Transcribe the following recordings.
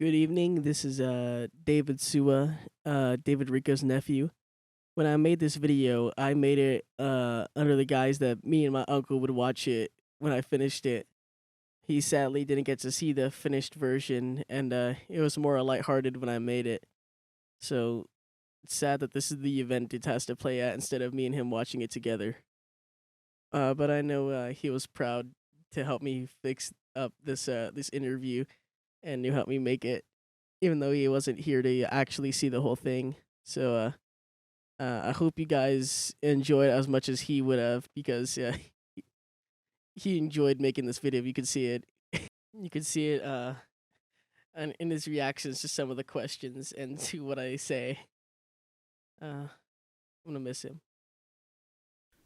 Good evening. This is David Sua, David Rico's nephew. When I made this video, I made it under the guise that me and my uncle would watch it when I finished it. He sadly didn't get to see the finished version, and it was more lighthearted when I made it. So it's sad that this is the event it has to play at instead of me and him watching it together. But I know he was proud to help me fix up this interview and to help me make it, even though he wasn't here to actually see the whole thing. So I hope you guys enjoy it as much as he would have, because he enjoyed making this video. You could see it. You could see it and in his reactions to some of the questions and to what I say. I'm gonna miss him.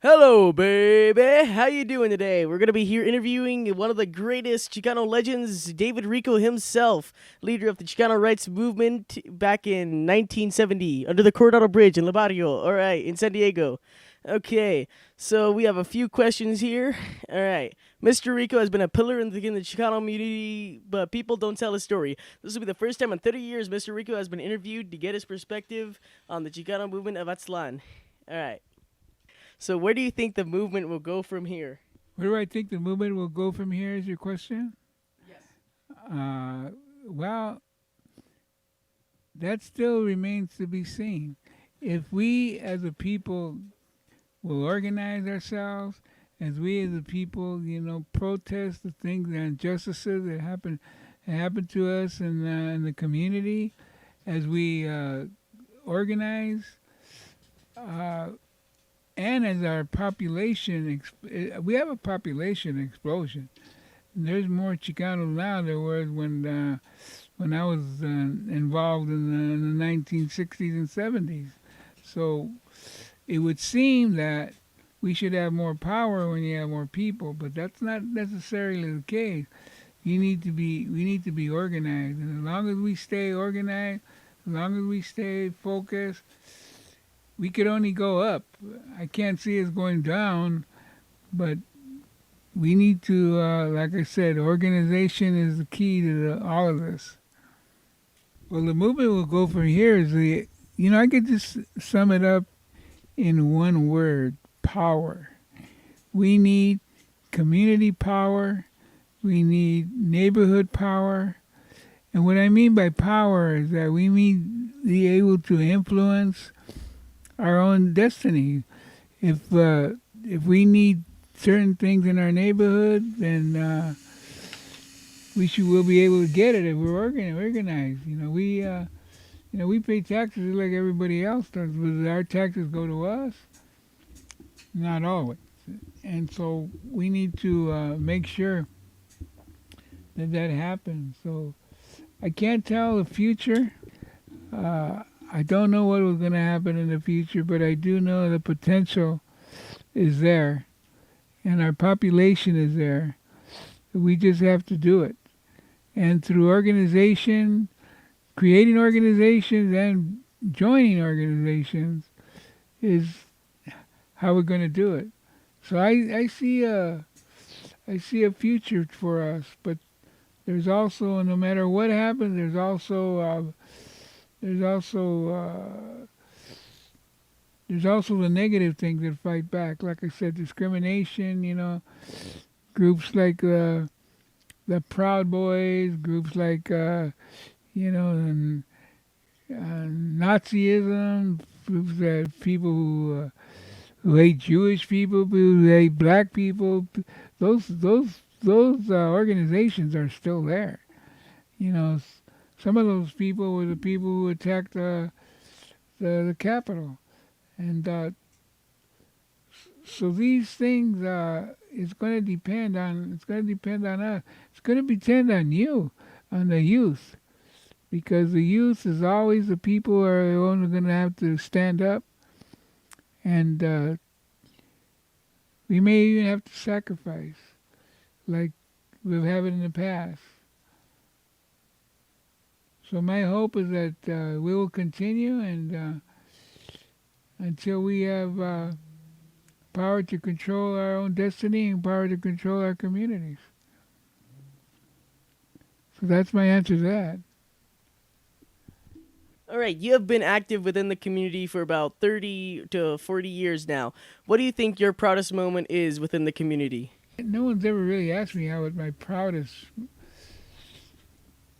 Hello, baby. How you doing today? We're gonna be here interviewing one of the greatest Chicano legends, David Rico himself, leader of the Chicano rights movement back in 1970 under the Coronado Bridge in La Barrio. All right, in San Diego. Okay, so we have a few questions here. All right, Mr. Rico has been a pillar in the Chicano community, but people don't tell his story. This will be the first time in 30 years Mr. Rico has been interviewed to get his perspective on the Chicano movement of Aztlan. All right. So where do you think the movement will go from here? Where do I think the movement will go from here is your question? Yes. Uh, well, that still remains to be seen. If we as a people will organize ourselves, as we as a people, protest the things, the injustices that happen to us in the community, as we organize, uh, and as our population, we have a population explosion. There's more Chicano now than there was when I was involved in the 1960s and 70s. So it would seem that we should have more power when you have more people, but that's not necessarily the case. We need to be organized, and as long as we stay organized, as long as we stay focused, we could only go up. I can't see us going down, but we need to, like I said, organization is the key to all of this. Well, the movement will go from here is I could just sum it up in one word: power. We need community power. We need neighborhood power. And what I mean by power is that we need to be able to influence our own destiny. If we need certain things in our neighborhood, then we'll be able to get it if we're organized. We pay taxes like everybody else does, but our taxes go to us? Not always. And so we need to make sure that happens. So I can't tell the future. I don't know what was going to happen in the future, but I do know the potential is there, and our population is there. We just have to do it. And through organization, creating organizations and joining organizations is how we're going to do it. So I see a future for us, but there's also, no matter what happens, there's also the negative things that fight back. Like I said, discrimination. Groups like the Proud Boys, groups like and, Nazism, groups that people who hate Jewish people, who hate black people. Those organizations are still there. Some of those people were the people who attacked the Capitol, and so these things it's going to depend on us. It's going to depend on you, on the youth, because the youth is always the people who are the ones who are going to have to stand up, and we may even have to sacrifice, like we've had in the past. So my hope is that we will continue, and until we have power to control our own destiny and power to control our communities. So that's my answer to that. All right, you have been active within the community for about 30 to 40 years now. What do you think your proudest moment is within the community? No one's ever really asked me how what my proudest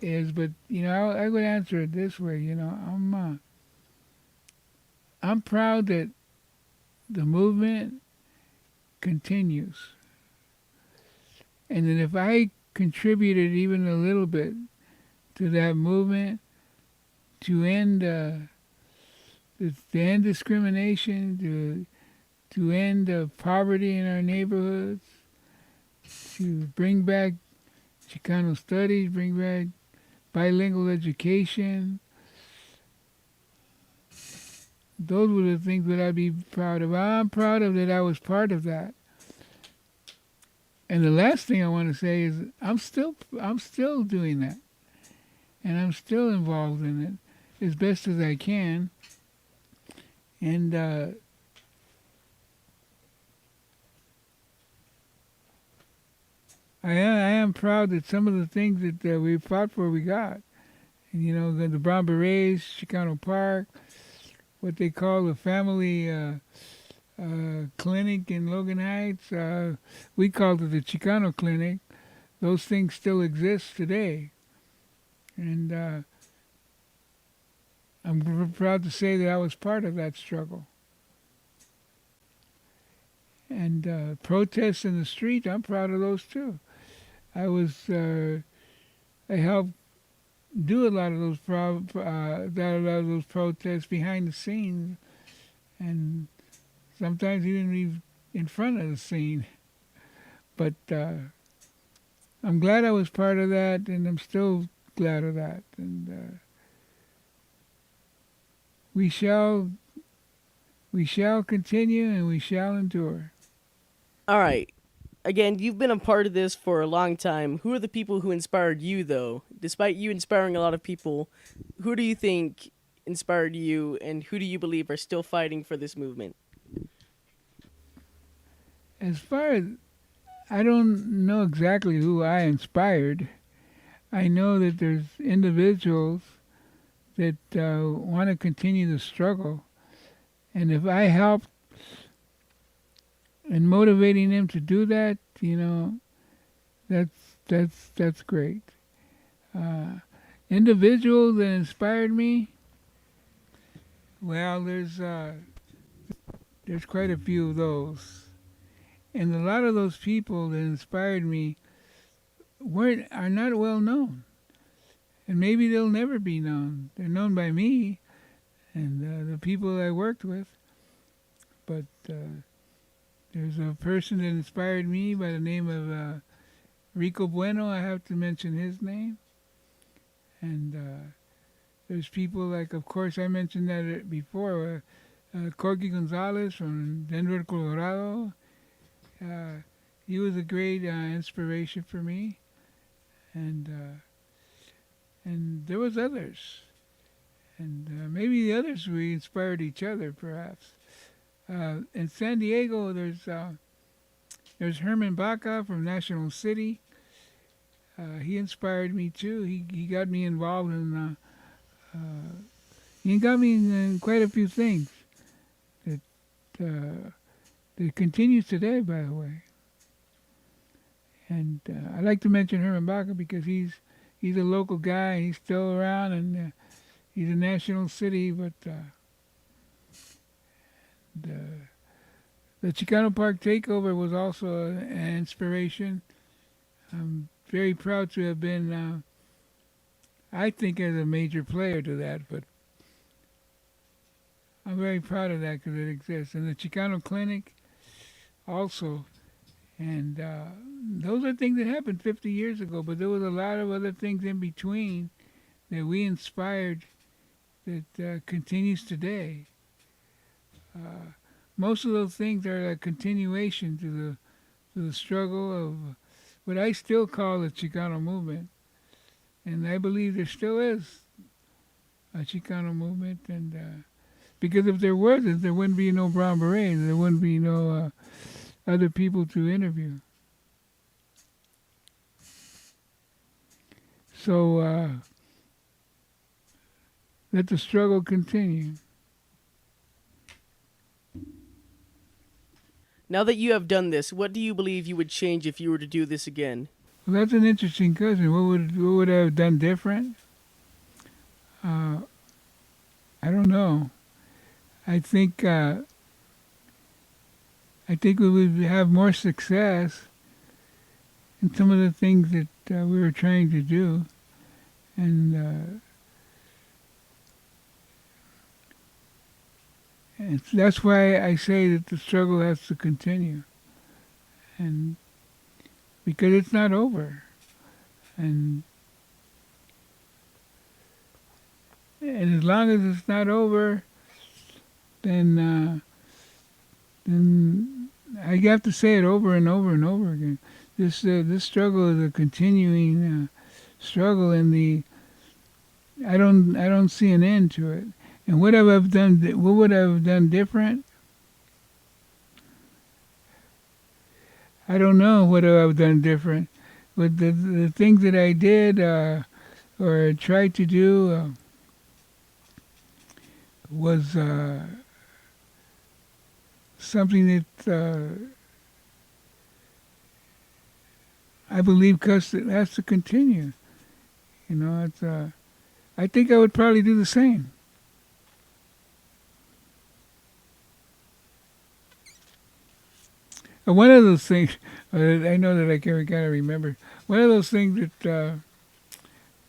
is, but I would answer it this way. I'm proud that the movement continues, and that if I contributed even a little bit to that movement to end to end discrimination, to end poverty in our neighborhoods, to bring back Chicano studies, bring back bilingual education. Those were the things that I'd be proud of. I'm proud of that I was part of that. And the last thing I want to say is I'm still doing that. And I'm still involved in it as best as I can. And I am proud that some of the things that we fought for, we got. And, the Brown Berets, Chicano Park, what they call the family clinic in Logan Heights. We called it the Chicano Clinic. Those things still exist today. And I'm proud to say that I was part of that struggle. And protests in the street, I'm proud of those too. I helped do a lot of those protests behind the scenes, and sometimes even in front of the scene. But I'm glad I was part of that, and I'm still glad of that. And we shall continue, and we shall endure. All right. Again, you've been a part of this for a long time. Who are the people who inspired you, though? Despite you inspiring a lot of people, who do you think inspired you, and who do you believe are still fighting for this movement? As far as I don't know exactly who I inspired, I know that there's individuals that want to continue the struggle, and if I help in motivating them to do that, that's great. Individuals that inspired me, well, there's quite a few of those, and a lot of those people that inspired me are not well known, and maybe they'll never be known. They're known by me and the people I worked with, but there's a person that inspired me by the name of Rico. I have to mention his name. And there's people like, of course, I mentioned that before, Corky Gonzalez from Denver, Colorado. He was a great inspiration for me. And there was others. And maybe the others, we inspired each other, perhaps. In San Diego, there's Herman Baca from National City. He inspired me too. He got me involved in. He got me in quite a few things that continues today, by the way. And I like to mention Herman Baca because he's a local guy. He's still around, and he's a National City, but. The Chicano Park takeover was also an inspiration. I'm very proud to have been, I think, as a major player to that, but I'm very proud of that because it exists. And the Chicano Clinic also. And those are things that happened 50 years ago, but there was a lot of other things in between that we inspired that continues today. Most of those things are a continuation to the struggle of what I still call the Chicano movement, and I believe there still is a Chicano movement. And because if there wasn't, there wouldn't be no Brown Berets, there wouldn't be no other people to interview. So let the struggle continue. Now that you have done this, what do you believe you would change if you were to do this again? Well, that's an interesting question. What would I have done different? Uh, I don't know. I think we would have more success in some of the things that we were trying to do, and that's why I say that the struggle has to continue, and because it's not over, and and as long as it's not over, then then I have to say it over and over and over again. This struggle is a continuing struggle, and I don't see an end to it. And what have I done? What would I have done different? I don't know what I have done different. But the things that I did or tried to do was something that I believe has to continue. It's. I think I would probably do the same. One of those things, I know that I can kind of remember. One of those things that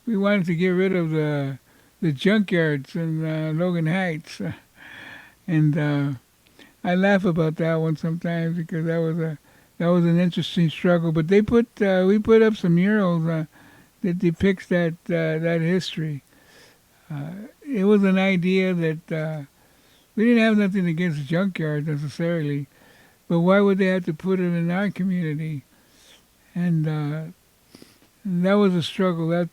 we wanted to get rid of the junkyards in Logan Heights, and I laugh about that one sometimes because that was an interesting struggle. But we put up some murals that depicts that history. It was an idea that we didn't have nothing against junkyards necessarily, but why would they have to put it in our community? And that was a struggle. That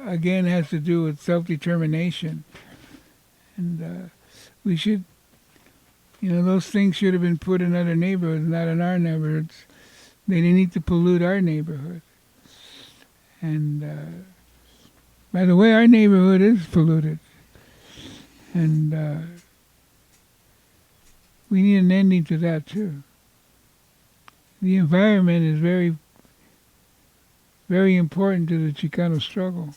again has to do with self-determination, and we should, those things should have been put in other neighborhoods, not in our neighborhoods. They didn't need to pollute our neighborhood. And by the way, our neighborhood is polluted, and we need an ending to that too. The environment is very, very important to the Chicano struggle.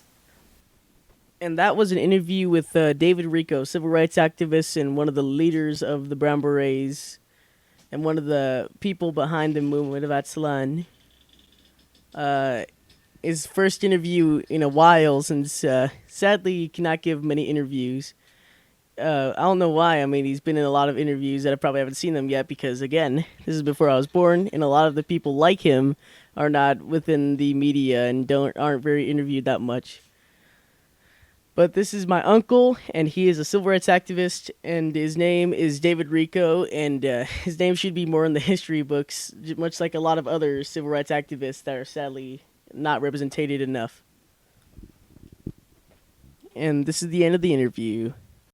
And that was an interview with David Rico, civil rights activist and one of the leaders of the Brown Berets, and one of the people behind the movement of Atsalan. His first interview in a while, since sadly he cannot give many interviews. I don't know why. I mean, he's been in a lot of interviews that I probably haven't seen them yet because, again, this is before I was born, and a lot of the people like him are not within the media and aren't very interviewed that much. But this is my uncle, and he is a civil rights activist, and his name is David Rico, and his name should be more in the history books, much like a lot of other civil rights activists that are sadly not represented enough. And this is the end of the interview.